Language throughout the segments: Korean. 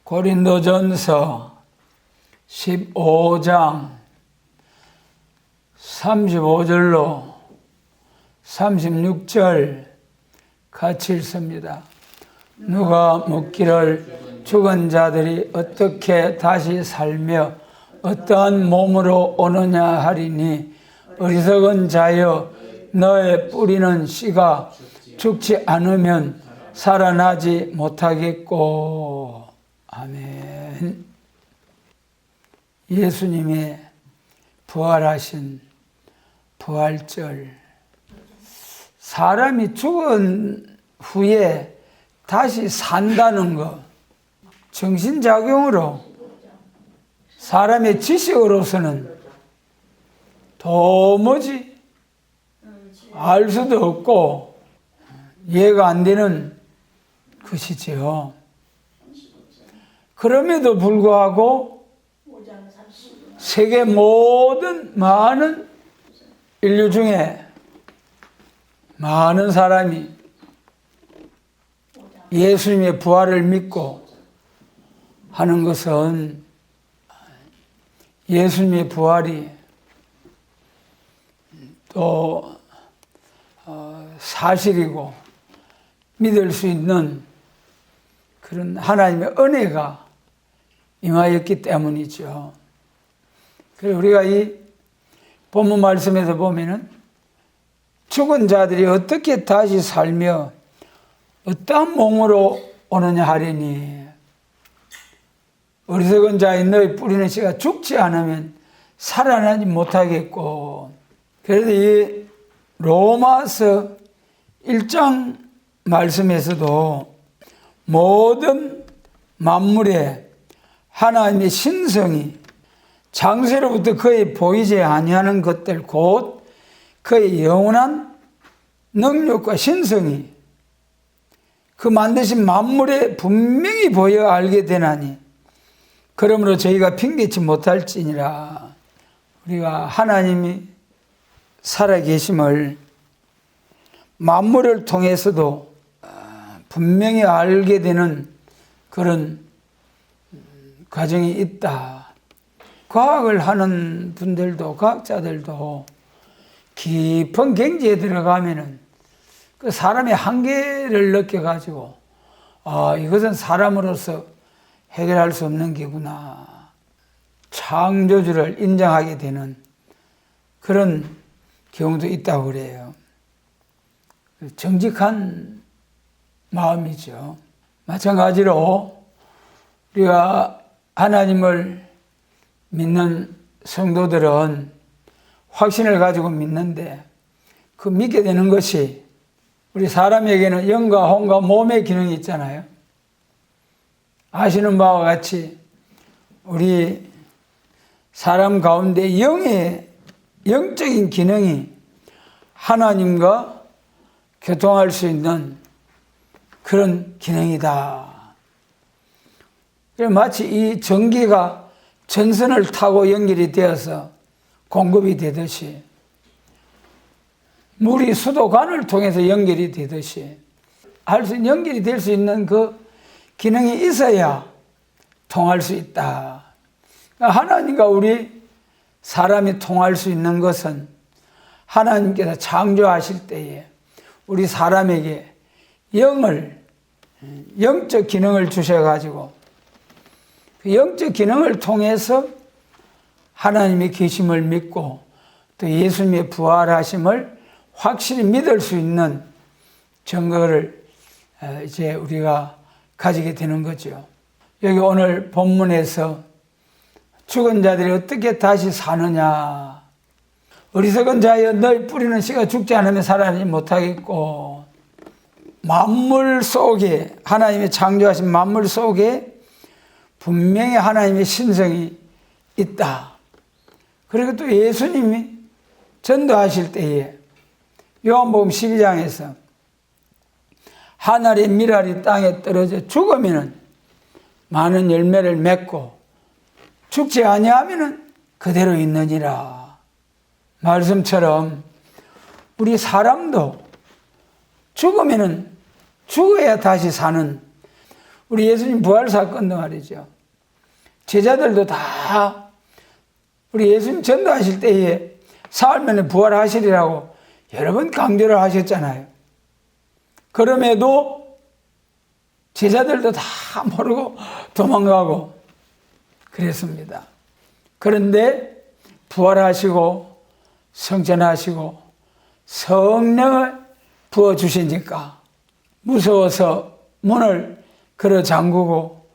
고린도전서 15장 35절로 36절 같이 읽습니다. 누가 묻기를 죽은 자들이 어떻게 다시 살며 어떠한 몸으로 오느냐 하리니 어리석은 자여 너의 뿌리는 씨가 죽지 않으면 살아나지 못하겠고. 아멘. 예수님의 부활하신 부활절, 사람이 죽은 후에 다시 산다는 것, 정신작용으로 사람의 지식으로서는 도무지 알 수도 없고 이해가 안 되는 것이지요. 그럼에도 불구하고 세계 모든 많은 인류 중에 많은 사람이 예수님의 부활을 믿고 하는 것은 예수님의 부활이 또 사실이고 믿을 수 있는 그런 하나님의 은혜가 임하였기 때문이죠. 그래서 우리가 이 본문 말씀에서 보면은 죽은 자들이 어떻게 다시 살며 어떠한 몸으로 오느냐 하리니 어리석은 자의 너희 뿌리는 씨가 죽지 않으면 살아나지 못하겠고. 그래서 이 로마서 1장 말씀에서도 모든 만물에 하나님의 신성이 장세로부터 그의 보이지 아니하는 것들 곧 그의 영원한 능력과 신성이 그 만드신 만물에 분명히 보여 알게 되나니 그러므로 저희가 핑계치 못할지니라. 우리가 하나님이 살아계심을 만물을 통해서도 분명히 알게 되는 그런 과정이 있다. 과학을 하는 분들도 과학자들도 깊은 경지에 들어가면은 그 사람의 한계를 느껴가지고 이것은 사람으로서 해결할 수 없는 게구나. 창조주를 인정하게 되는 그런 경우도 있다고 그래요. 정직한 마음이죠. 마찬가지로 우리가 하나님을 믿는 성도들은 확신을 가지고 믿는데 그 믿게 되는 것이 우리 사람에게는 영과 혼과 몸의 기능이 있잖아요. 아시는 바와 같이 우리 사람 가운데 영적인 기능이 하나님과 교통할 수 있는 그런 기능이다. 마치 이 전기가 전선을 타고 연결이 되어서 공급이 되듯이 물이 수도관을 통해서 연결이 되듯이 연결이 될 수 있는 그 기능이 있어야 통할 수 있다. 하나님과 우리 사람이 통할 수 있는 것은 하나님께서 창조하실 때에 우리 사람에게 영적 기능을 주셔가지고 그 영적 기능을 통해서 하나님의 계심을 믿고 또 예수님의 부활하심을 확실히 믿을 수 있는 증거를 이제 우리가 가지게 되는 거죠. 여기 오늘 본문에서 죽은 자들이 어떻게 다시 사느냐. 어리석은 자여 너희 뿌리는 씨가 죽지 않으면 살아나지 못하겠고. 만물 속에 하나님의 창조하신 만물 속에 분명히 하나님의 신성이 있다. 그리고 또 예수님이 전도하실 때에 요한복음 12장에서 하늘의 밀알이 땅에 떨어져 죽으면 많은 열매를 맺고 죽지 아니하면 그대로 있느니라. 말씀처럼 우리 사람도 죽으면 죽어야 다시 사는 우리 예수님 부활 사건도 말이죠. 제자들도 다 우리 예수님 전도하실 때에 사흘 만에 부활하시리라고 여러 번 강조를 하셨잖아요. 그럼에도 제자들도 다 모르고 도망가고 그랬습니다. 그런데 부활하시고 성천하시고 성령을 부어주시니까 무서워서 문을 걸어 잠그고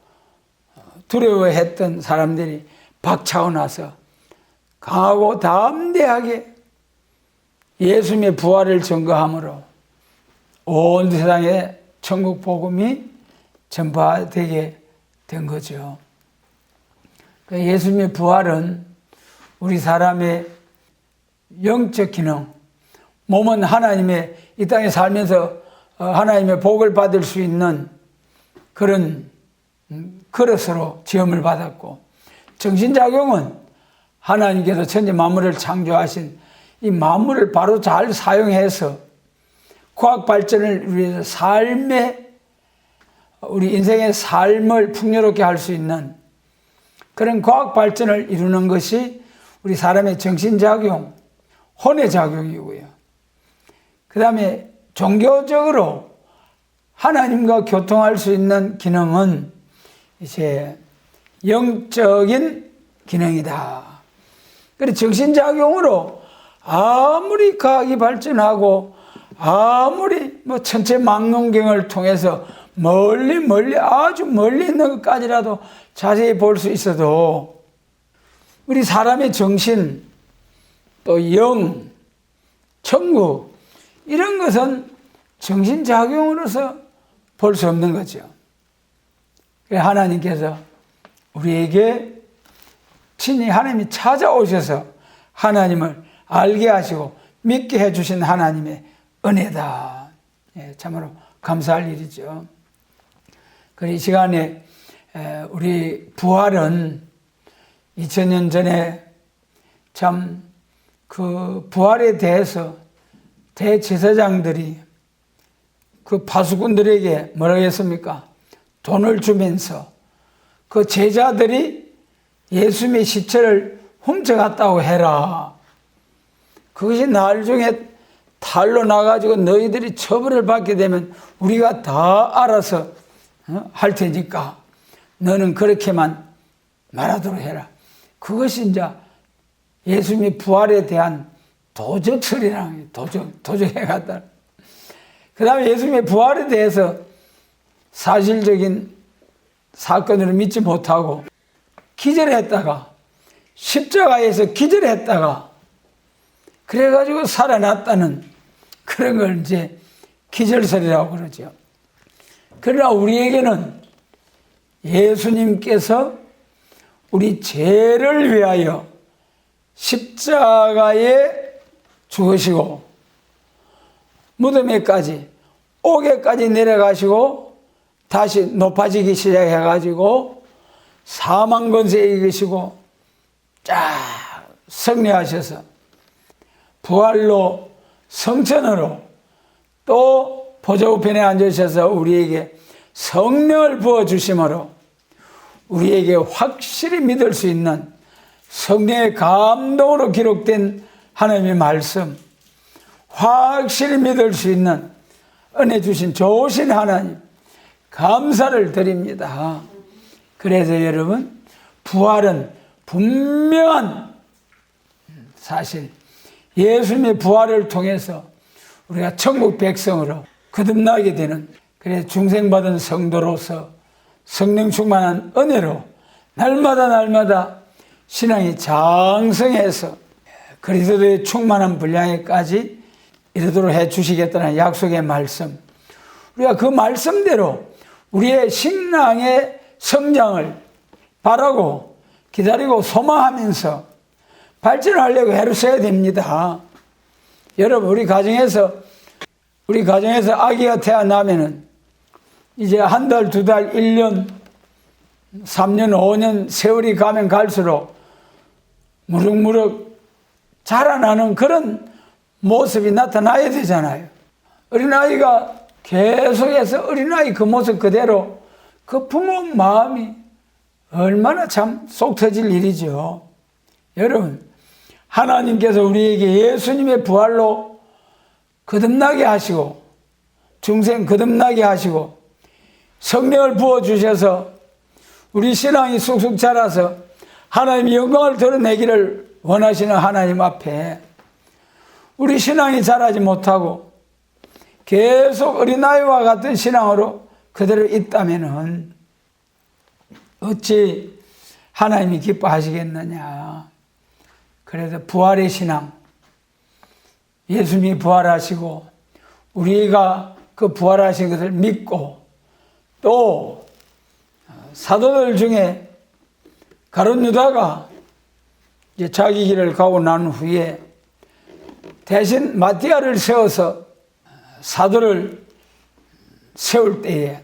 두려워했던 사람들이 박차고 나서 강하고 담대하게 예수님의 부활을 증거함으로 온 세상에 천국 복음이 전파되게 된 거죠. 예수님의 부활은 우리 사람의 영적 기능, 몸은 하나님의 이 땅에 살면서 하나님의 복을 받을 수 있는 그런 그릇으로 지음을 받았고, 정신작용은 하나님께서 천지 만물을 창조하신 이 만물을 바로 잘 사용해서 과학 발전을 위해서 우리 인생의 삶을 풍요롭게 할 수 있는 그런 과학 발전을 이루는 것이 우리 사람의 정신작용, 혼의 작용이고요. 그 다음에 종교적으로 하나님과 교통할 수 있는 기능은 이제 영적인 기능이다. 그래서 정신작용으로 아무리 과학이 발전하고 아무리 천체망원경을 통해서 멀리 아주 멀리 있는 것까지라도 자세히 볼 수 있어도 우리 사람의 정신, 또 영, 천국 이런 것은 정신작용으로서 볼 수 없는 거죠. 그래서 하나님께서 우리에게 친히 하나님이 찾아오셔서 하나님을 알게 하시고 믿게 해주신 하나님의 은혜다. 참으로 감사할 일이죠. 그리고 이 시간에 우리 부활은 2000년 전에 참 그 부활에 대해서 대제사장들이 그 파수꾼들에게 뭐라고 했습니까? 돈을 주면서 그 제자들이 예수님의 시체를 훔쳐갔다고 해라. 그것이 나중에 탈로 나가지고 너희들이 처벌을 받게 되면 우리가 다 알아서 할 테니까 너는 그렇게만 말하도록 해라. 그것이 이제 예수님의 부활에 대한 도적설이라는 거예요. 도적해 갔다. 그 다음에 예수님의 부활에 대해서 사실적인 사건으로 믿지 못하고 기절했다가 십자가에서 기절했다가 그래가지고 살아났다는 그런 걸 이제 기절설이라고 그러죠. 그러나 우리에게는 예수님께서 우리 죄를 위하여 십자가에 죽으시고 무덤에까지 옥에까지 내려가시고 다시 높아지기 시작해가지고 사망 권세에 이기시고 쫙 승리하셔서 부활로 성천으로 또 보좌 우편에 앉으셔서 우리에게 성령을 부어주심으로 우리에게 확실히 믿을 수 있는 성령의 감동으로 기록된 하나님의 말씀, 확실히 믿을 수 있는 은혜 주신 좋으신 하나님 감사를 드립니다. 그래서 여러분 부활은 분명한 사실, 예수님의 부활을 통해서 우리가 천국 백성으로 거듭나게 되는, 그래서 중생받은 성도로서 성령 충만한 은혜로 날마다 신앙이 장성해서 그리스도의 충만한 분량에까지 이르도록 해주시겠다는 약속의 말씀, 우리가 그 말씀대로 우리의 신앙의 성장을 바라고 기다리고 소망하면서 발전하려고 애를 써야 됩니다. 여러분, 우리 가정에서 아기가 태어나면은 이제 한 달, 두 달, 1년, 3년, 5년 세월이 가면 갈수록 무럭무럭 자라나는 그런 모습이 나타나야 되잖아요. 어린아이가 계속해서 어린아이 그 모습 그대로 그 부모 마음이 얼마나 참 속 터질 일이죠. 여러분, 하나님께서 우리에게 예수님의 부활로 거듭나게 하시고 중생 거듭나게 하시고 성령을 부어주셔서 우리 신앙이 쑥쑥 자라서 하나님의 영광을 드러내기를 원하시는 하나님 앞에 우리 신앙이 자라지 못하고 계속 어린아이와 같은 신앙으로 그대로 있다면 어찌 하나님이 기뻐하시겠느냐. 그래서 부활의 신앙, 예수님이 부활하시고 우리가 그 부활하신 것을 믿고 또 사도들 중에 가룟 유다가 이제 자기 길을 가고 난 후에 대신 마띠아를 세워서 사도를 세울 때에,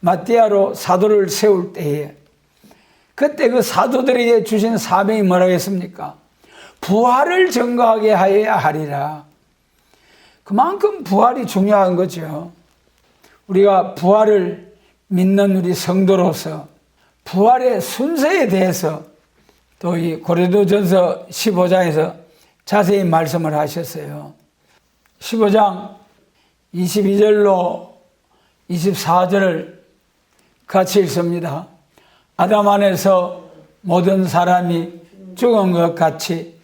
마띠아로 사도를 세울 때에 그때 그 사도들에게 주신 사명이 뭐라고 했습니까? 부활을 증거하게 하여야 하리라. 그만큼 부활이 중요한 거죠. 우리가 부활을 믿는 우리 성도로서 부활의 순서에 대해서 또 이 고린도전서 15장에서 자세히 말씀을 하셨어요. 15장 22절로 24절을 같이 읽습니다. 아담 안에서 모든 사람이 죽은 것 같이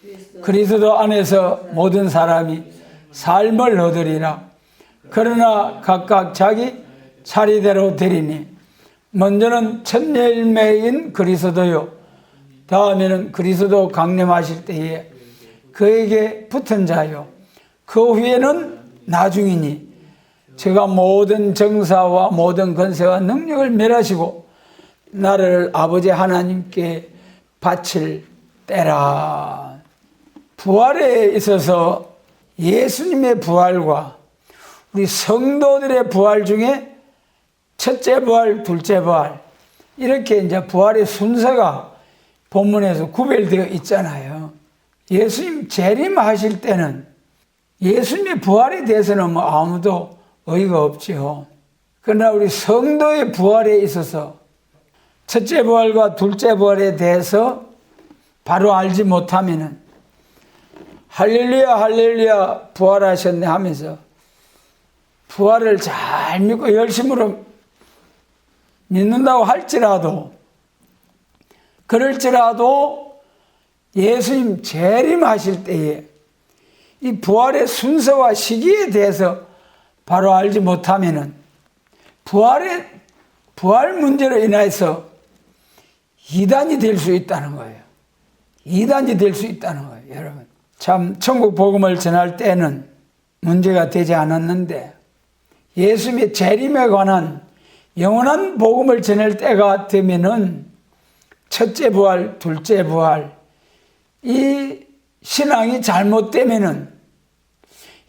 그리스도 안에서 모든 사람이 삶을 얻으리라. 그러나 각각 자기 자리대로 되리니 먼저는 첫 열매인 그리스도요 다음에는 그리스도 강림하실 때에 그에게 붙은 자요 그 후에는 나중이니 제가 모든 정사와 모든 권세와 능력을 멸하시고 나를 아버지 하나님께 바칠 때라. 부활에 있어서 예수님의 부활과 우리 성도들의 부활 중에 첫째 부활, 둘째 부활 이렇게 이제 부활의 순서가 본문에서 구별되어 있잖아요. 예수님 재림하실 때는 예수님의 부활에 대해서는 뭐 아무도 의의가 없지요. 그러나 우리 성도의 부활에 있어서 첫째 부활과 둘째 부활에 대해서 바로 알지 못하면은 할렐루야 할렐루야 부활하셨네 하면서 부활을 잘 믿고 열심으로 믿는다고 할지라도 그럴지라도 예수님 재림하실 때에 이 부활의 순서와 시기에 대해서 바로 알지 못하면은 부활 문제로 인해서 이단이 될 수 있다는 거예요. 이단이 될 수 있다는 거예요, 여러분. 참 천국 복음을 전할 때는 문제가 되지 않았는데 예수님의 재림에 관한 영원한 복음을 전할 때가 되면은 첫째 부활, 둘째 부활 이 신앙이 잘못되면은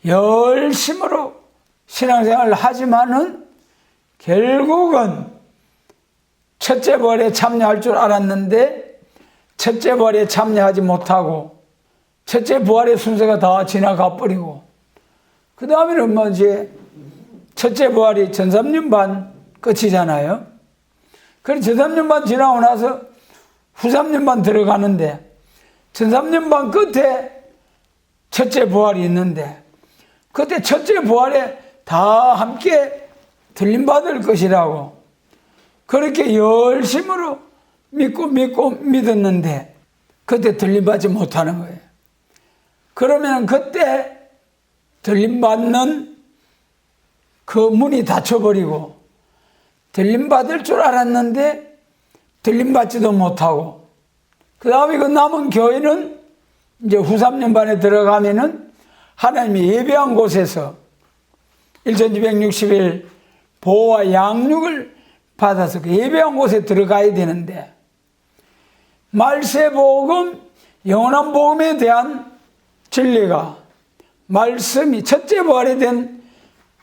열심으로 신앙생활을 하지만은 결국은 첫째 부활에 참여할 줄 알았는데 첫째 부활에 참여하지 못하고 첫째 부활의 순서가 다 지나가 버리고 그 다음에는 뭐 이제 첫째 부활이 전삼년반 끝이잖아요. 그래서 전삼년반 지나고 나서 후삼년반 들어가는데 전삼년반 끝에 첫째 부활이 있는데 그때 첫째 부활에 다 함께 들림받을 것이라고 그렇게 열심으로 믿고 믿었는데 그때 들림받지 못하는 거예요. 그러면 그때 들림받는 그 문이 닫혀버리고 들림받을 줄 알았는데 들림받지도 못하고 그 다음에 그 남은 교회는 이제 후삼년반에 들어가면은 하나님이 예배한 곳에서 1260일 보호와 양육을 받아서 그 예배한 곳에 들어가야 되는데 말세복음, 영원한 복음에 대한 진리가 말씀이 첫째 부활에 대한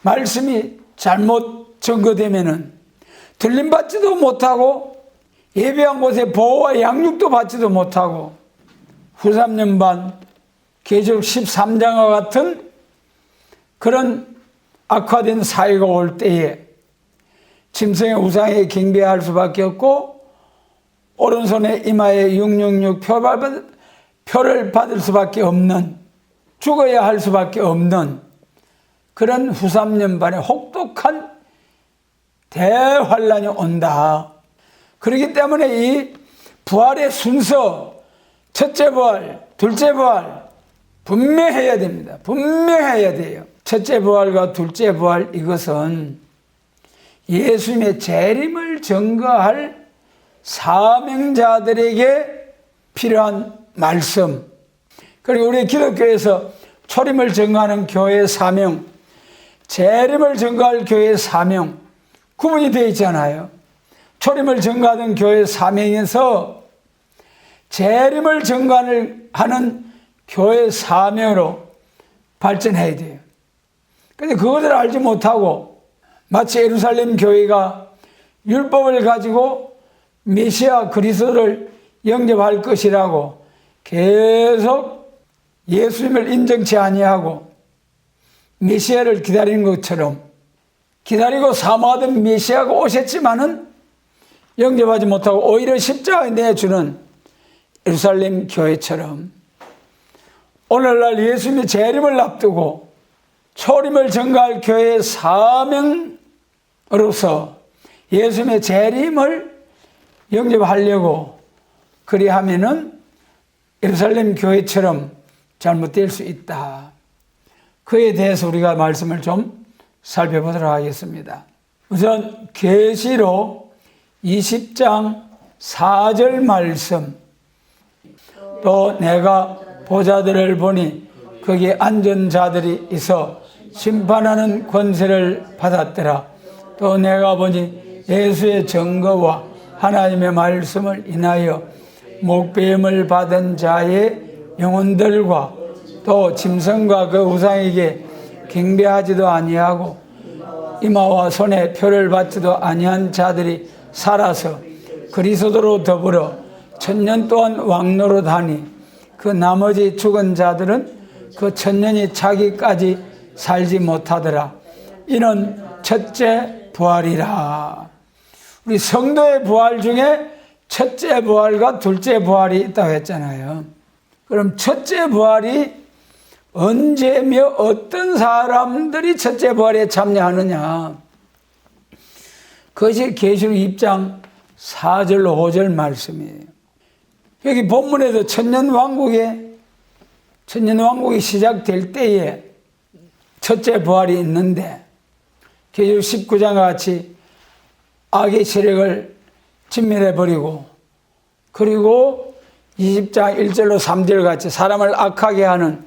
말씀이 잘못 전거되면은 들림받지도 못하고 예배한 곳에 보호와 양육도 받지도 못하고 후삼년반 계시록 13장과 같은 그런 악화된 사회가 올 때에 짐승의 우상에 경배할 수밖에 없고 오른손에 이마에 666 표를 받을 수밖에 없는, 죽어야 할 수밖에 없는 그런 후 3년 반의 혹독한 대환란이 온다. 그렇기 때문에 이 부활의 순서, 첫째 부활, 둘째 부활 분명해야 됩니다. 분명해야 돼요. 첫째 부활과 둘째 부활, 이것은 예수님의 재림을 증거할 사명자들에게 필요한 말씀, 그리고 우리 기독교에서 초림을 증거하는 교회의 사명, 재림을 증거할 교회의 사명 구분이 되어 있잖아요. 초림을 증거하는 교회의 사명에서 재림을 증거하는 교회의 사명으로 발전해야 돼요. 그런데 그것을 알지 못하고 마치 예루살렘 교회가 율법을 가지고 메시아 그리스도를 영접할 것이라고 계속 예수님을 인정치 아니하고 메시아를 기다리는 것처럼, 기다리고 사모하던 메시아가 오셨지만은 영접하지 못하고 오히려 십자가에 내주는 예루살렘 교회처럼, 오늘날 예수님의 재림을 앞두고 초림을 증거할 교회의 사명으로서 예수님의 재림을 영접하려고 그리하면은 예루살렘 교회처럼 잘못될 수 있다. 그에 대해서 우리가 말씀을 좀 살펴보도록 하겠습니다. 우선 계시록 20장 4절 말씀, 또 내가 보좌들을 보니 거기에 앉은 자들이 있어 심판하는 권세를 받았더라. 또 내가 보니 예수의 증거와 하나님의 말씀을 인하여 목배임을 받은 자의 영혼들과 또 짐승과 그 우상에게 경배하지도 아니하고 이마와 손에 표를 받지도 아니한 자들이 살아서 그리스도로 더불어 천년 동안 왕노릇하니 그 나머지 죽은 자들은 그 천년이 차기까지 살지 못하더라. 이는 첫째 부활이라. 우리 성도의 부활 중에 첫째 부활과 둘째 부활이 있다고 했잖아요. 그럼 첫째 부활이 언제며 어떤 사람들이 첫째 부활에 참여하느냐? 그것이 계시록 2장 4절로 5절 말씀이에요. 여기 본문에도 천년왕국이 시작될 때에 첫째 부활이 있는데, 계시록 19장과 같이 악의 세력을 진멸해버리고, 그리고 20장 1절로 3절 같이 사람을 악하게 하는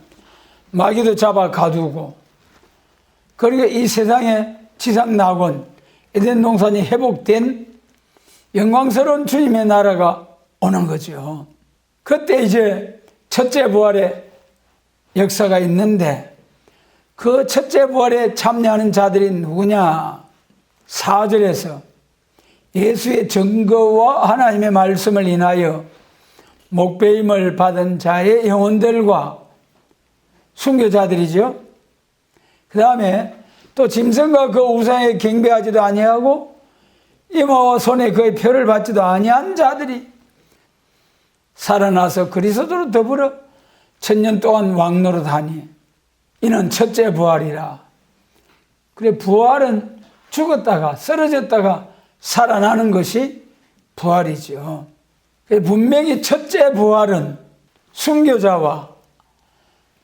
마귀도 잡아 가두고, 그리고 이 세상의 지상낙원 에덴 동산이 회복된 영광스러운 주님의 나라가 오는 거죠. 그때 이제 첫째 부활의 역사가 있는데, 그 첫째 부활에 참여하는 자들이 누구냐? 4절에서 예수의 증거와 하나님의 말씀을 인하여 목배임을 받은 자의 영혼들과 순교자들이죠. 그 다음에 또 짐승과 그 우상에 경배하지도 아니하고 이마와 손에 그의 표를 받지도 아니한 자들이 살아나서 그리스도로 더불어 천년 동안 왕노릇하니 이는 첫째 부활이라. 그래, 부활은 죽었다가 쓰러졌다가 살아나는 것이 부활이죠. 분명히 첫째 부활은 순교자와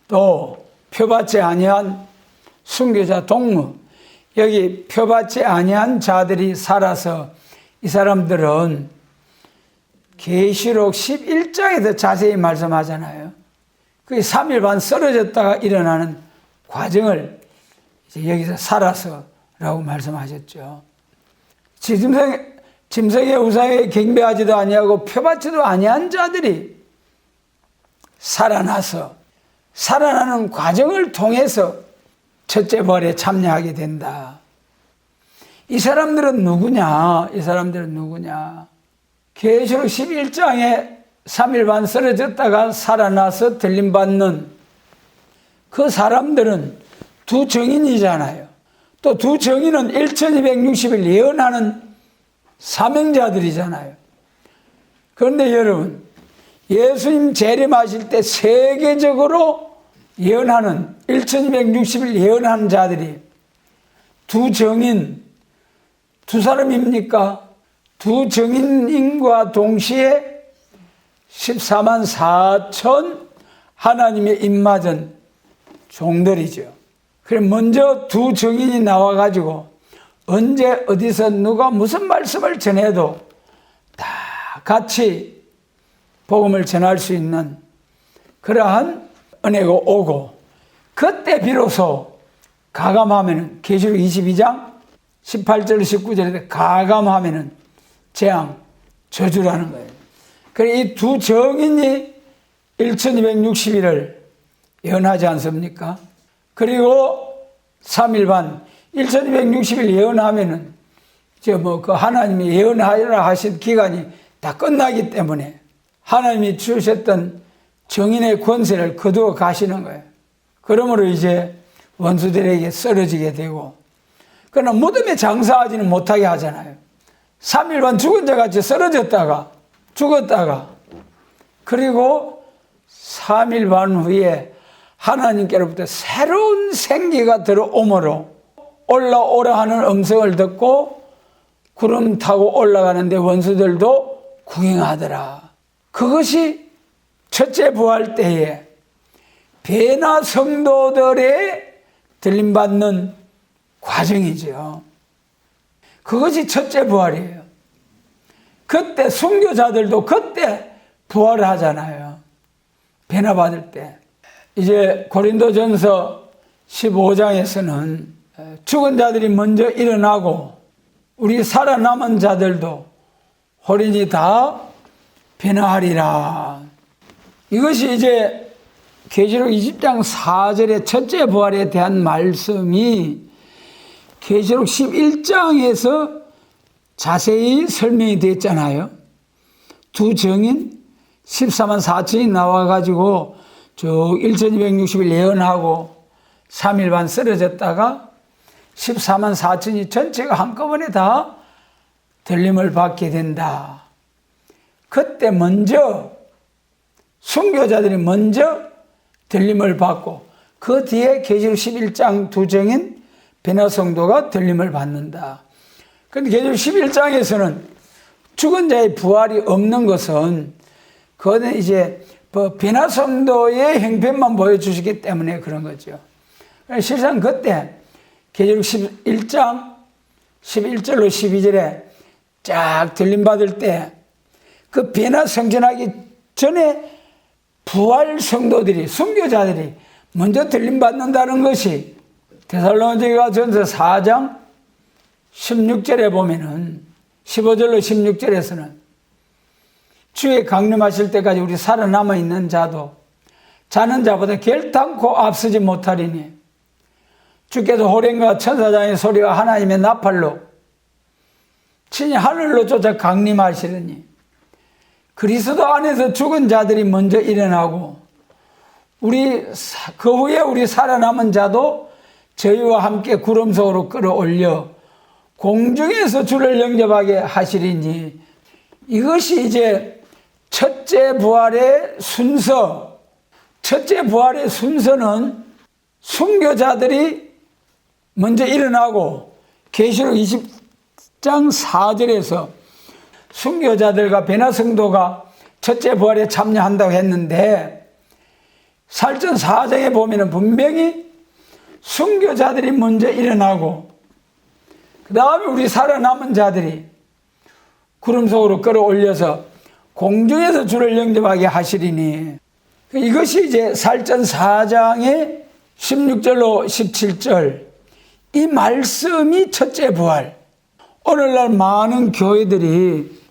또 표받지 아니한 순교자 동무, 여기 표받지 아니한 자들이 살아서, 이 사람들은 계시록 11장에도 자세히 말씀하잖아요. 그게 3일 반 쓰러졌다가 일어나는 과정을 이제 여기서 살아서라고 말씀하셨죠. 짐승의 우상에 경배하지도 아니하고 표받지도 아니한 자들이 살아나서 살아나는 과정을 통해서 첫째 부활에 참여하게 된다. 이 사람들은 누구냐? 계시록 11장에 3일 반 쓰러졌다가 살아나서 들림받는 그 사람들은 두 정인이잖아요. 또 두 정인은 1260일 예언하는 사명자들이잖아요. 그런데 여러분, 예수님 재림하실 때 세계적으로 예언하는 1260일 예언하는 자들이 두 정인, 두 사람입니까? 두 정인인과 동시에 14만 4천 하나님의 입맞은 종들이죠. 그래 먼저 두 정인이 나와가지고 언제 어디서 누가 무슨 말씀을 전해도 다 같이 복음을 전할 수 있는 그러한 은혜가 오고, 그때 비로소 가감하면은 계시록 22장 18절 19절에 가감하면은 재앙 저주라는 거예요. 그래 이 두 정인이 1260일을 예언하지 않습니까? 그리고 3일 반 1260일 예언하면은 그 하나님이 예언하라 하신 기간이 다 끝나기 때문에 하나님이 주셨던 정인의 권세를 거두어 가시는 거예요. 그러므로 이제 원수들에게 쓰러지게 되고, 그러나 무덤에 장사하지는 못하게 하잖아요. 3일 반 죽은 자 같이 쓰러졌다가 죽었다가, 그리고 3일 반 후에 하나님께로부터 새로운 생기가 들어오므로 올라오라 하는 음성을 듣고 구름 타고 올라가는데 원수들도 구경하더라. 그것이 첫째 부활 때에 베나 성도들의 들림받는 과정이죠. 그것이 첫째 부활이에요. 그때 순교자들도 그때 부활을 하잖아요. 베나 받을 때. 이제 고린도전서 15장에서는 죽은 자들이 먼저 일어나고 우리 살아남은 자들도 호련히 다 변화하리라. 이것이 이제 계시록 20장 4절의 첫째 부활에 대한 말씀이 계시록 11장에서 자세히 설명이 됐잖아요. 두 정인 14만 4천이 나와가지고 쭉 1260일 예언하고 3일 반 쓰러졌다가 14만 4천이 전체가 한꺼번에 다 들림을 받게 된다. 그때 먼저 순교자들이 먼저 들림을 받고 그 뒤에 계시록 11장 두 정인 베나 성도가 들림을 받는다. 그런데 계시록 11장에서는 죽은 자의 부활이 없는 것은 그거는 이제 베나 성도의 형편만 보여주시기 때문에 그런 거죠. 실상 그때 계시록 11장 11절로 12절에 쫙 들림받을 때 그 베나 성전하기 전에 부활 성도들이, 순교자들이 먼저 들림받는다는 것이 데살로니가전서 4장 16절에 보면은 15절로 16절에서는 주의 강림하실 때까지 우리 살아남아 있는 자도 자는 자보다 결단코 앞서지 못하리니 주께서 호련과 천사장의 소리와 하나님의 나팔로 친히 하늘로 쫓아 강림하시리니 그리스도 안에서 죽은 자들이 먼저 일어나고 그 후에 우리 살아남은 자도 저희와 함께 구름 속으로 끌어올려 공중에서 주를 영접하게 하시리니, 이것이 이제 첫째 부활의 순서. 첫째 부활의 순서는 순교자들이 먼저 일어나고 계시록 20장 4절에서 순교자들과 베나 성도가 첫째 부활에 참여한다고 했는데 살전 4장에 보면 분명히 순교자들이 먼저 일어나고 그 다음에 우리 살아남은 자들이 구름 속으로 끌어올려서 공중에서 주를 영접하게 하시리니, 이것이 이제 살전 4장의 16절로 17절, 이 말씀이 첫째 부활. 오늘날 많은 교회들이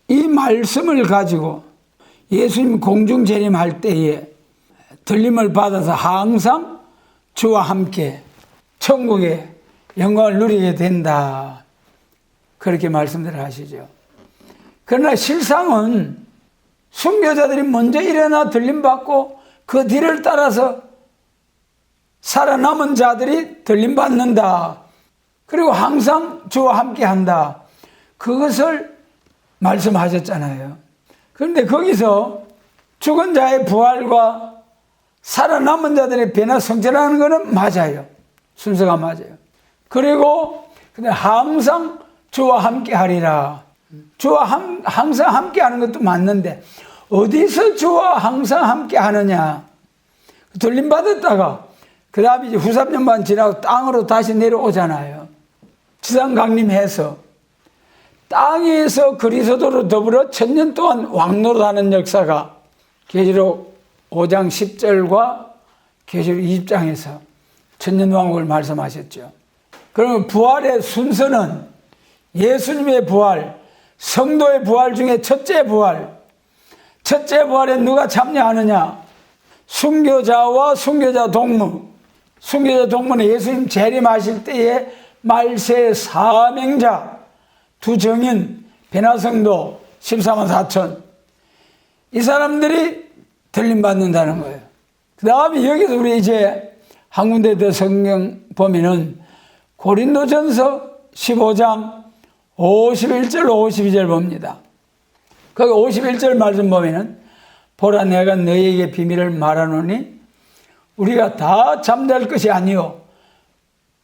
이 말씀을 가지고 예수님 공중 재림할 때에 들림을 받아서 항상 주와 함께 천국의 영광을 누리게 된다, 그렇게 말씀들을 하시죠. 그러나 실상은 순교자들이 먼저 일어나 들림받고 그 뒤를 따라서 살아남은 자들이 들림받는다. 그리고 항상 주와 함께 한다. 그것을 말씀하셨잖아요. 그런데 거기서 죽은 자의 부활과 살아남은 자들의 변화 성전하는 것은 맞아요. 순서가 맞아요. 그리고 항상 주와 함께 하리라. 주와 항상 함께 하는 것도 맞는데 어디서 주와 항상 함께 하느냐. 들림 받았다가 그 다음에 이제 후삼년만 지나고 땅으로 다시 내려오잖아요. 지상 강림해서 땅에서 그리스도로 더불어 1000년 동안 왕노릇하는 역사가 계시록 5장 10절과 계시록 20장에서 1000년 왕국을 말씀하셨죠. 그러면 부활의 순서는 예수님의 부활, 성도의 부활 중에 첫째 부활. 첫째 부활에 누가 참여하느냐? 순교자와 순교자 동무. 순교자 동무는 예수님 재림하실 때에 말세 사명자, 두 정인, 베나성도 14만 4천. 이 사람들이 들림받는다는 거예요. 그 다음에 여기서 우리 이제 한 군데 더 성경 보면은 고린도전서 15장 51절 52절 봅니다. 거기 51절 말씀 보면은 보라 내가 너희에게 비밀을 말하노니 우리가 다 잠잘 것이 아니요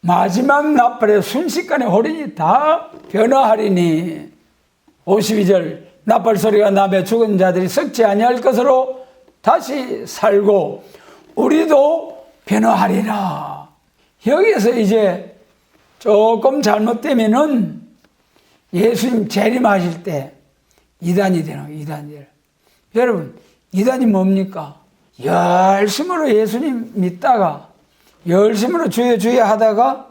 마지막 나팔에 순식간에 호련히 다 변화하리니. 52절 나팔 소리가 나며 죽은 자들이 썩지 아니할 것으로 다시 살고 우리도 변화하리라. 여기에서 이제 조금 잘못되면은 예수님 재림하실 때 이단이 되는 거예요. 이단이 되는. 여러분 이단이 뭡니까? 열심으로 예수님 믿다가 열심으로 주여 주여 하다가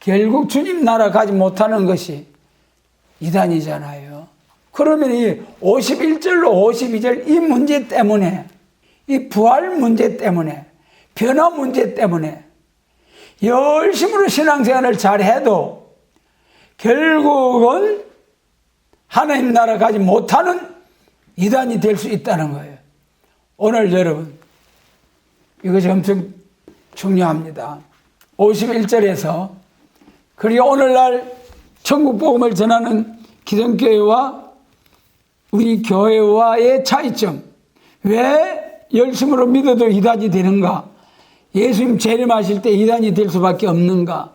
결국 주님 나라 가지 못하는 것이 이단이잖아요. 그러면 이 51절로 52절 이 문제 때문에, 이 부활 문제 때문에, 변화 문제 때문에 열심으로 신앙생활을 잘해도 결국은 하나님 나라 가지 못하는 이단이 될 수 있다는 거예요. 오늘 여러분 이것이 엄청 중요합니다. 51절에서 그리고 오늘날 천국 복음을 전하는 기성교회와 우리 교회와의 차이점, 왜 열심으로 믿어도 이단이 되는가? 예수님 재림하실 때 이단이 될 수밖에 없는가?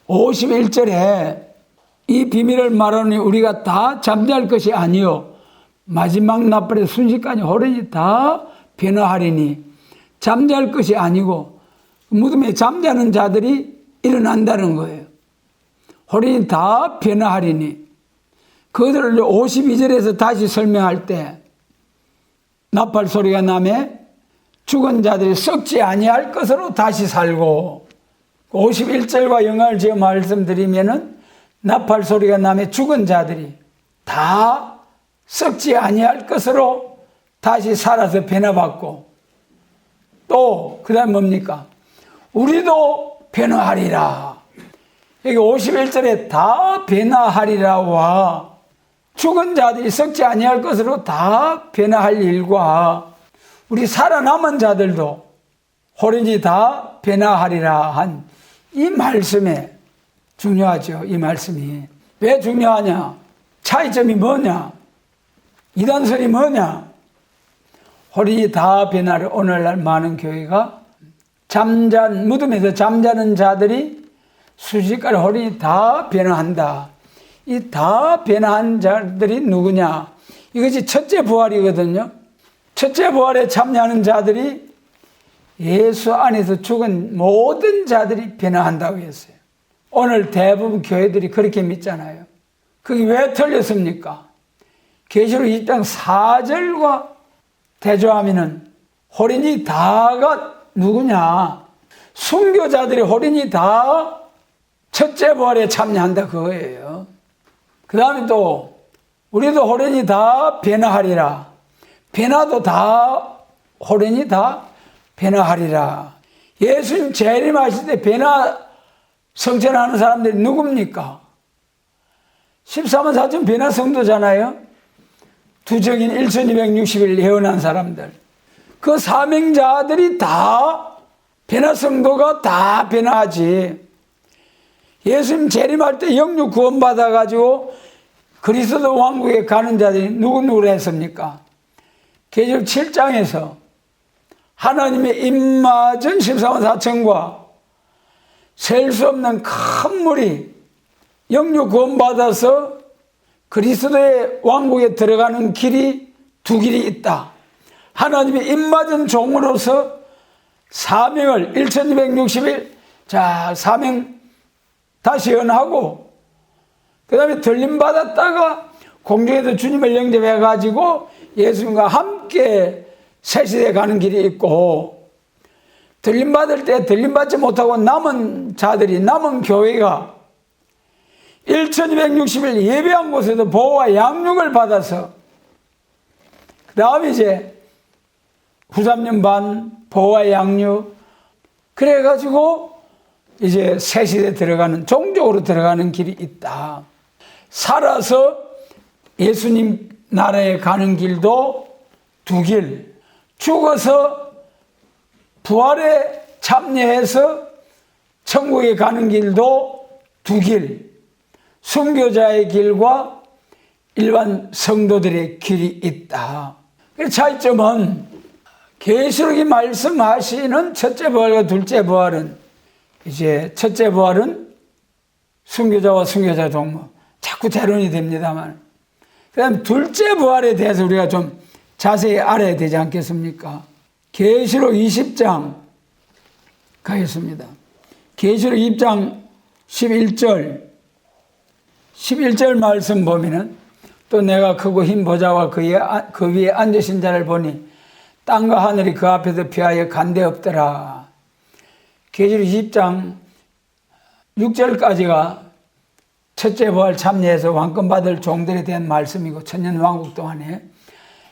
51절에 이 비밀을 말하니 우리가 다 잠잘 것이 아니요 마지막 나팔에 순식간에 호련히 다 변화하리니. 잠잘 것이 아니고 무덤에 잠자는 자들이 일어난다는 거예요. 호련히 다 변화하리니. 그것을 52절에서 다시 설명할 때 나팔 소리가 나며 죽은 자들이 썩지 아니할 것으로 다시 살고, 51절과 연관을 지어 말씀드리면은 나팔 소리가 나며 죽은 자들이 다 썩지 아니할 것으로 다시 살아서 변화받고, 또 그 다음 뭡니까? 우리도 변화하리라. 여기 51절에 다 변화하리라와 죽은 자들이 썩지 아니할 것으로 다 변화할 일과 우리 살아남은 자들도 호련히 다 변화하리라 한 이 말씀에 중요하죠. 이 말씀이 왜 중요하냐? 차이점이 뭐냐? 이단설이 뭐냐? 호련히 다 변화를 오늘날 많은 교회가 무덤에서 잠자는 자들이 순식간에 호련히 다 변화한다. 이 다 변화한 자들이 누구냐? 이것이 첫째 부활이거든요. 첫째 부활에 참여하는 자들이 예수 안에서 죽은 모든 자들이 변화한다고 했어요. 오늘 대부분 교회들이 그렇게 믿잖아요. 그게 왜 틀렸습니까? 계시록 20장 4절과 대조하면은 호련히 다가 누구냐? 순교자들이 호련히 다 첫째 부활에 참여한다 그거예요. 그 다음에 또 우리도 호련히 다 변화하리라. 변화도 다 호련히 다 변화하리라. 예수님 재림하실 때 변화 성천하는 사람들이 누굽니까? 14만 4천 변화 성도잖아요. 두 정인 1260일 예언한 사람들. 그 사명자들이 다 변화 성도가 다 변화하지. 예수님 재림할 때 영육 구원받아가지고 그리스도 왕국에 가는 자들이 누구누구를 했습니까? 계시록 7장에서 하나님의 임마전 14만 4천과 셀 수 없는 큰 물이 영육 구원받아서 그리스도의 왕국에 들어가는 길이 두 길이 있다. 하나님의 임마전 종으로서 사명을 1260일 사명 다시 연하고 그 다음에 들림받았다가 공중에서 주님을 영접해가지고 예수님과 함께 새 시대에 가는 길이 있고, 들림받을 때 들림받지 못하고 남은 자들이, 남은 교회가 1260일 예배한 곳에서 보호와 양육을 받아서 그 다음에 이제 후 3년 반 보호와 양육 그래가지고 이제 새 시대에 들어가는, 종족으로 들어가는 길이 있다. 살아서 예수님 나라에 가는 길도 두 길, 죽어서 부활에 참여해서 천국에 가는 길도 두 길, 순교자의 길과 일반 성도들의 길이 있다. 그 차이점은 계시록이 말씀하시는 첫째 부활과 둘째 부활은, 이제 첫째 부활은 순교자와 순교자 동무 자꾸 재론이 됩니다만, 그 다음 둘째 부활에 대해서 우리가 좀 자세히 알아야 되지 않겠습니까? 계시록 20장 가겠습니다. 계시록 20장 11절 말씀 보면은, 또 내가 크고 흰 보좌와 그 위에 앉으신 자를 보니 땅과 하늘이 그 앞에서 피하여 간데 없더라. 계시록 20장 6절까지가 첫째 부활 참여해서 왕권 받을 종들에 대한 말씀이고, 천년 왕국 동안에,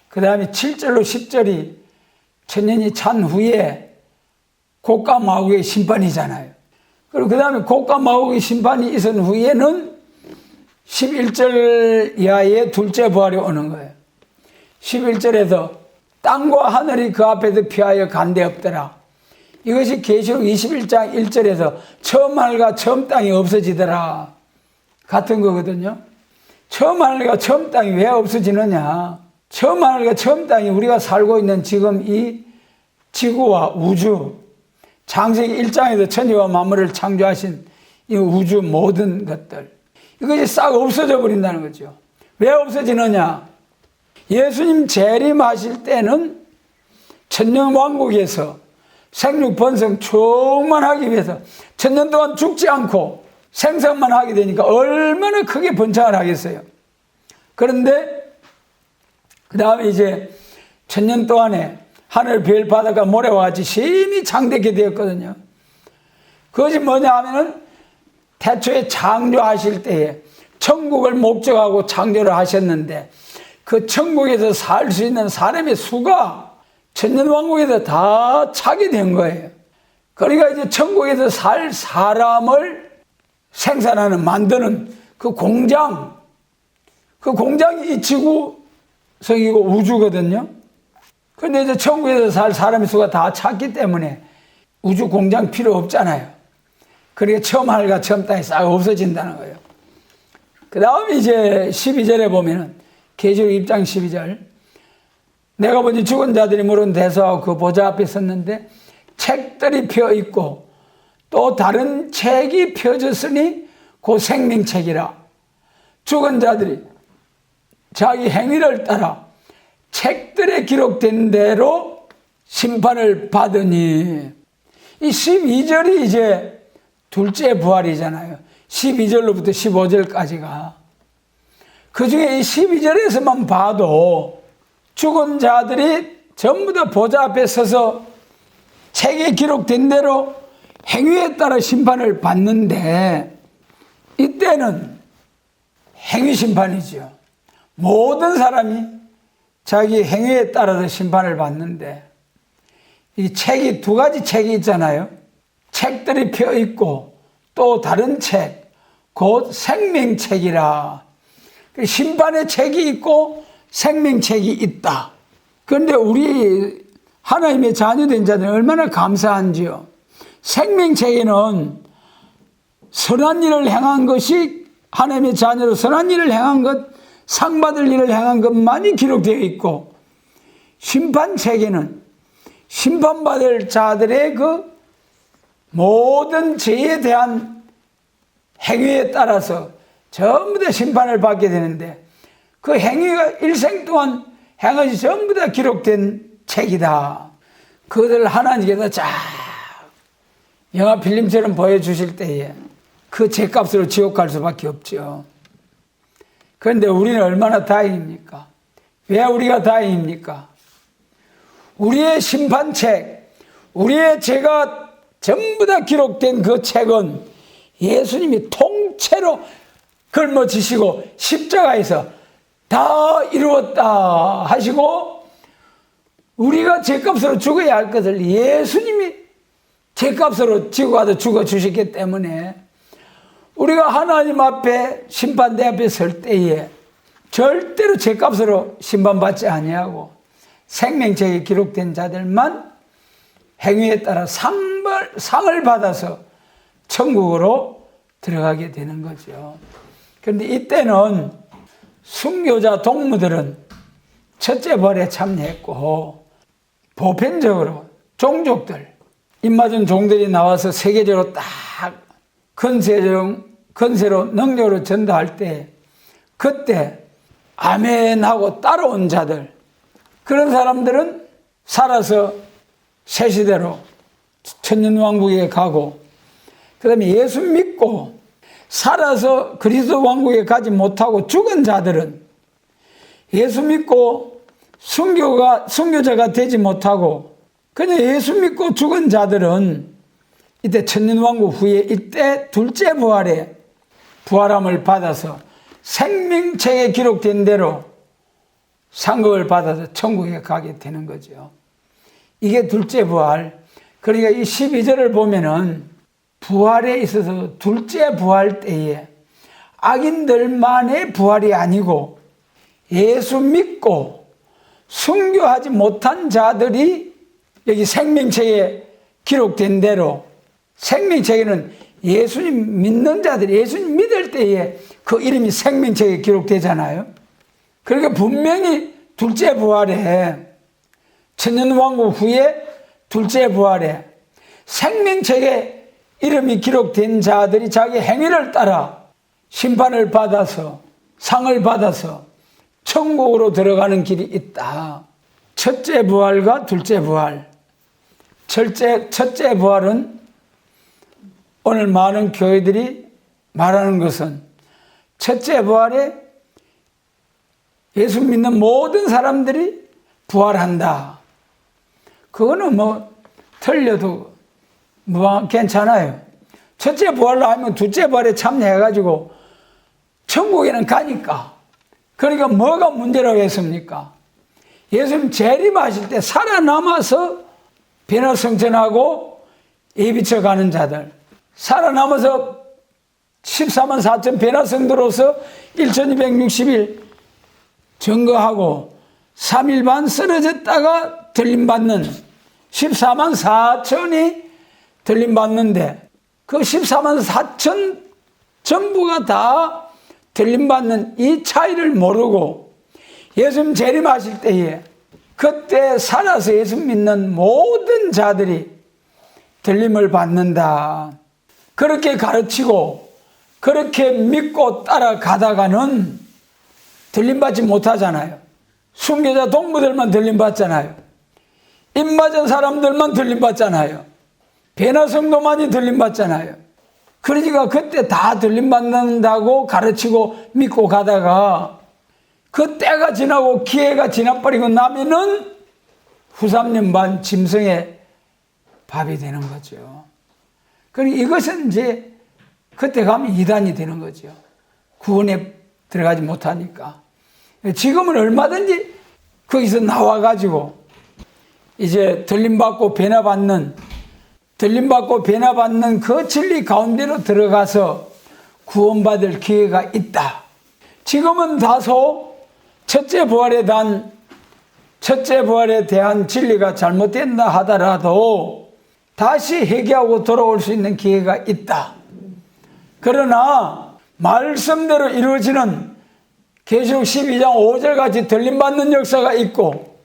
그 다음에 7절로 10절이 천년이 찬 후에 곡과 마곡의 심판이잖아요. 그리고 그 다음에 곡과 마곡의 심판이 있은 후에는 11절 이하의 둘째 부활이 오는 거예요. 11절에서 땅과 하늘이 그 앞에서 피하여 간데 없더라. 이것이 계시록 21장 1절에서 처음 하늘과 처음 땅이 없어지더라 같은 거거든요. 처음 하늘과 처음 땅이 왜 없어지느냐. 처음 하늘과 처음 땅이 우리가 살고 있는 지금 이 지구와 우주, 창세기 1장에서 천지와 만물을 창조하신 이 우주 모든 것들, 이것이 싹 없어져 버린다는 거죠. 왜 없어지느냐. 예수님 재림하실 때는 천년왕국에서 생육 번성 충만하기 위해서 천년 동안 죽지 않고 생산만 하게 되니까 얼마나 크게 번창을 하겠어요. 그런데 그 다음에 이제 천년 동안에 하늘 별 바다가 모래와 같이 심히 창대케 되었거든요. 그것이 뭐냐 하면은 태초에 창조하실 때에 천국을 목적하고 창조를 하셨는데, 그 천국에서 살 수 있는 사람의 수가 천년왕국에서 다 차게 된 거예요. 그러니까 이제 천국에서 살 사람을 생산하는, 만드는 그 공장이 이 지구성이고 우주거든요. 그런데 이제 천국에서 살 사람의 수가 다 찼기 때문에 우주 공장 필요 없잖아요. 그러니까 처음 하늘과 처음 땅이 싹 없어진다는 거예요. 그 다음에 이제 12절에 보면은, 계시록 20장 12절, 내가 보니 죽은 자들이 물은 대소하고 그 보좌 앞에 섰는데 책들이 펴 있고 또 다른 책이 펴졌으니 그 생명책이라. 죽은 자들이 자기 행위를 따라 책들에 기록된 대로 심판을 받으니, 이 12절이 이제 둘째 부활이잖아요. 12절로부터 15절까지가. 그 중에 이 12절에서만 봐도 죽은 자들이 전부 다 보좌 앞에 서서 책에 기록된 대로 행위에 따라 심판을 받는데, 이때는 행위 심판이죠. 모든 사람이 자기 행위에 따라서 심판을 받는데, 이 책이 두 가지 책이 있잖아요. 책들이 펴 있고 또 다른 책, 곧 생명책이라. 심판의 책이 있고 생명책이 있다. 그런데 우리 하나님의 자녀된 자들은 얼마나 감사한지요. 생명책에는 선한 일을 행한 것이, 하나님의 자녀로 선한 일을 행한 것, 상 받을 일을 향한 것만이 기록되어 있고, 심판책에는 심판받을 자들의 그 모든 죄에 대한 행위에 따라서 전부 다 심판을 받게 되는데, 그 행위가 일생 동안 행한 것이 전부 다 기록된 책이다. 그것을 하나님께서 쫙 영화 필름처럼 보여주실 때에 그 죄값으로 지옥 갈 수밖에 없죠. 그런데 우리는 얼마나 다행입니까? 왜 우리가 다행입니까? 우리의 심판책, 우리의 죄가 전부 다 기록된 그 책은 예수님이 통째로 걸머지시고 십자가에서 다 이루었다 하시고, 우리가 죄값으로 죽어야 할 것을 예수님이 죄값으로 지고 가서 죽어주셨기 때문에 우리가 하나님 앞에 심판대 앞에 설 때에 절대로 죄값으로 심판받지 아니하고 생명책에 기록된 자들만 행위에 따라 상을 받아서 천국으로 들어가게 되는 거죠. 그런데 이때는 순교자 동무들은 첫째 부활에 참여했고, 보편적으로 종족들, 입맞은 종들이 나와서 세계적으로 딱 건세로 능력으로 전도할 때, 그때 아멘하고 따라온 자들, 그런 사람들은 살아서 새 시대로 천년왕국에 가고, 그 다음에 예수 믿고 살아서 그리스도 왕국에 가지 못하고 죽은 자들은 예수 믿고 순교자가 되지 못하고 그냥 예수 믿고 죽은 자들은 이때 천년왕국 후에 이때 둘째 부활에 부활함을 받아서 생명책에 기록된 대로 상급을 받아서 천국에 가게 되는 거죠. 이게 둘째 부활. 그러니까 이 12절을 보면은 부활에 있어서 둘째 부활 때에 악인들만의 부활이 아니고 예수 믿고 순교하지 못한 자들이 여기 생명책에 기록된 대로, 생명책에는 예수님 믿는 자들이 예수님 믿을 때에 그 이름이 생명책에 기록되잖아요. 그러니까 분명히 둘째 부활에, 천년왕국 후에 둘째 부활에 생명책에 이름이 기록된 자들이 자기 행위를 따라 심판을 받아서 상을 받아서 천국으로 들어가는 길이 있다. 첫째 부활과 둘째 부활. 첫째 부활은 오늘 많은 교회들이 말하는 것은 첫째 부활에 예수 믿는 모든 사람들이 부활한다. 그거는 틀려도 괜찮아요. 첫째 부활로 하면 둘째 부활에 참여해가지고 천국에는 가니까. 그러니까 뭐가 문제라고 했습니까? 예수님 재림하실 때 살아남아서 변화성천하고 예비처 가는 자들, 살아남아서 14만 4천 변화성도로서 1260일 증거하고 3일 반 쓰러졌다가 들림받는 14만 4천이 들림받는데, 그 14만 4천 전부가 다 들림받는 이 차이를 모르고 예수님 재림하실 때에 그때 살아서 예수 믿는 모든 자들이 들림을 받는다. 그렇게 가르치고 그렇게 믿고 따라가다가는 들림받지 못하잖아요. 순교자 동무들만 들림받잖아요. 입맞은 사람들만 들림받잖아요. 변화성도만이 들림받잖아요. 그러니까 그때 다 들림받는다고 가르치고 믿고 가다가 그 때가 지나고 기회가 지나버리고 나면은 후삼년 반 짐승의 밥이 되는 거죠. 그러니까 이것은 이제 그때 가면 이단이 되는 거죠. 구원에 들어가지 못하니까. 지금은 얼마든지 거기서 나와가지고 이제 들림받고 변화받는 그 진리 가운데로 들어가서 구원받을 기회가 있다. 지금은 다소 첫째 부활에 대한 진리가 잘못된다 하더라도 다시 회개하고 돌아올 수 있는 기회가 있다. 그러나 말씀대로 이루어지는 계시록 12장 5절 같이 들림받는 역사가 있고,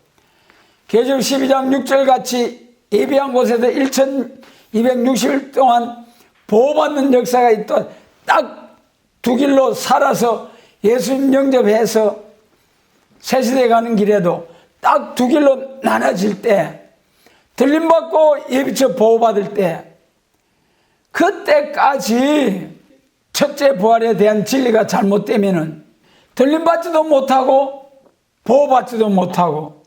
계시록 12장 6절 같이 예비한 곳에서 1260일 동안 보호받는 역사가 있다. 딱 두 길로 살아서 예수님 영접해서 새시대 가는 길에도 딱 두 길로 나눠질 때, 들림받고 예비처 보호받을 때, 그때까지 첫째 부활에 대한 진리가 잘못되면은 들림받지도 못하고 보호받지도 못하고,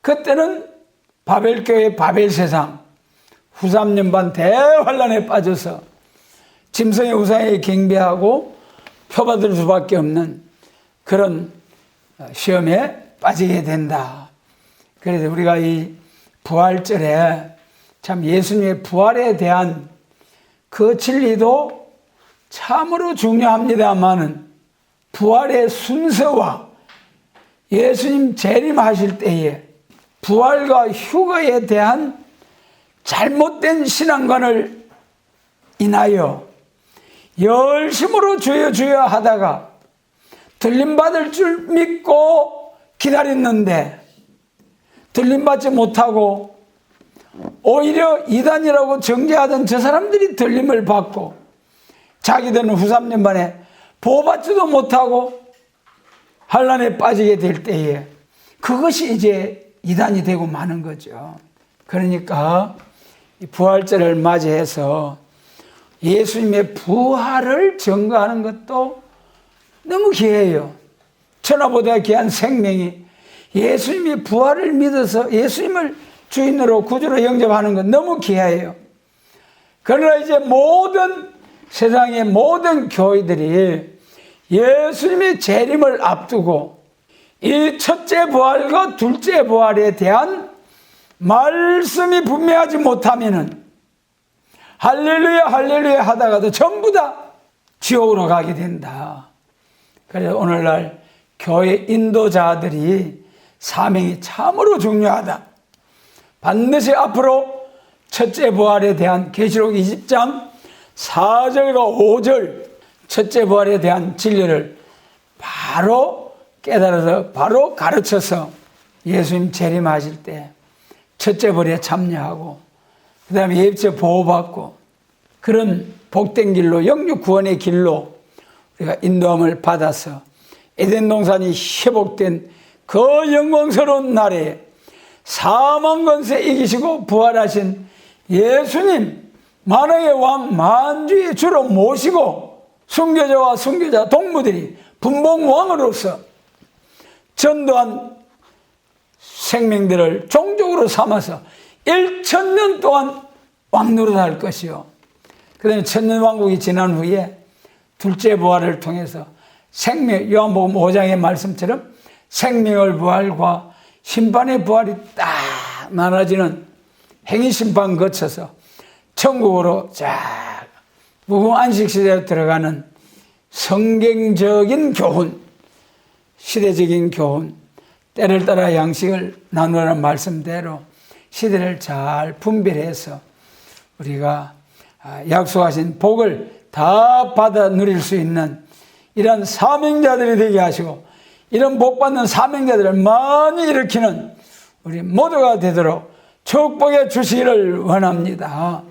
그때는 바벨교회 바벨세상 후 3년 반 대환란에 빠져서 짐승의 우상에 경배하고 표받을 수밖에 없는 그런 시험에 빠지게 된다. 그래서 우리가 이 부활절에 참 예수님의 부활에 대한 그 진리도 참으로 중요합니다만은, 부활의 순서와 예수님 재림하실 때에 부활과 휴거에 대한 잘못된 신앙관을 인하여 열심으로 주여 주여 하다가 들림받을 줄 믿고 기다렸는데 들림받지 못하고 오히려 이단이라고 정죄하던 저 사람들이 들림을 받고 자기들은 후 3년 만에 보호받지도 못하고 환란에 빠지게 될 때에 그것이 이제 이단이 되고 마는 거죠. 그러니까 부활절을 맞이해서 예수님의 부활을 증거하는 것도 너무 귀해요. 천하보다 귀한 생명이 예수님의 부활을 믿어서 예수님을 주인으로 구주로 영접하는 것 너무 귀해요. 그러나 이제 세상의 모든 교회들이 예수님의 재림을 앞두고 이 첫째 부활과 둘째 부활에 대한 말씀이 분명하지 못하면은 할렐루야 할렐루야 하다가도 전부 다 지옥으로 가게 된다. 그래서 오늘날 교회 인도자들이 사명이 참으로 중요하다. 반드시 앞으로 첫째 부활에 대한 계시록 20장 4절과 5절 첫째 부활에 대한 진리를 바로 깨달아서 바로 가르쳐서 예수님 재림하실 때 첫째 부활에 참여하고 그 다음에 예비처 보호받고 그런 복된 길로 영육 구원의 길로 우리가 인도함을 받아서 에덴 동산이 회복된 그 영광스러운 날에 사망 권세 이기시고 부활하신 예수님 만왕의 왕 만주의 주로 모시고 순교자와 순교자 동무들이 분봉왕으로서 전도한 생명들을 종족으로 삼아서 1000년 동안 왕노릇할 것이요. 그 다음에 천년왕국이 지난 후에 둘째 부활을 통해서 요한복음 5장의 말씀처럼 생명의 부활과 심판의 부활이 딱 나눠지는 행위심판 거쳐서 천국으로 쫙 무궁 안식시대에 들어가는 성경적인 교훈, 시대적인 교훈, 때를 따라 양식을 나누라는 말씀대로 시대를 잘 분별해서 우리가 약속하신 복을 다 받아 누릴 수 있는 이런 사명자들이 되게 하시고 이런 복받는 사명자들을 많이 일으키는 우리 모두가 되도록 축복해 주시기를 원합니다.